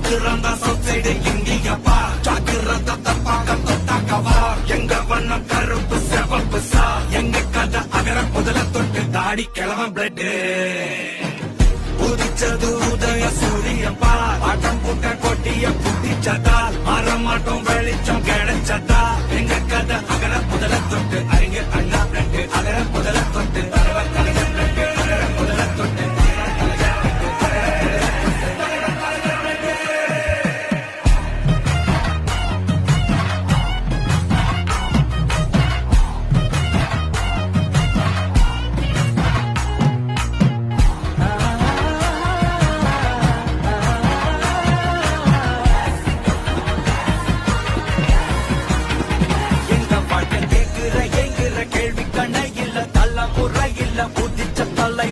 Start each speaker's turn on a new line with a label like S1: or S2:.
S1: பாக்குறதா சைடு இந்தியப்பா ஜாக்கிரதை பார்க்க தொட்டாக்கவா எங்க வண்ணம் கருப்பு செவப்பு சா எங்க கதை அகர முதல தொட்டு தாடி கிழவன் பிளட் உதிச்சது உதய சூரியப்பா ஆட்டம் போட்ட கொட்டிய புத்திச்சதா மாறமாட்டோம் வெளிச்சம் கிடைச்சதா எங்க கதை அகர முதல தொட்டு அறிஞ அண்ணா பிளட் அகர முதல தொட்டு அகர முதல தொட்டு கேள்வி கண்ண இல்ல தள்ள முறை இல்ல புதிச்ச தலை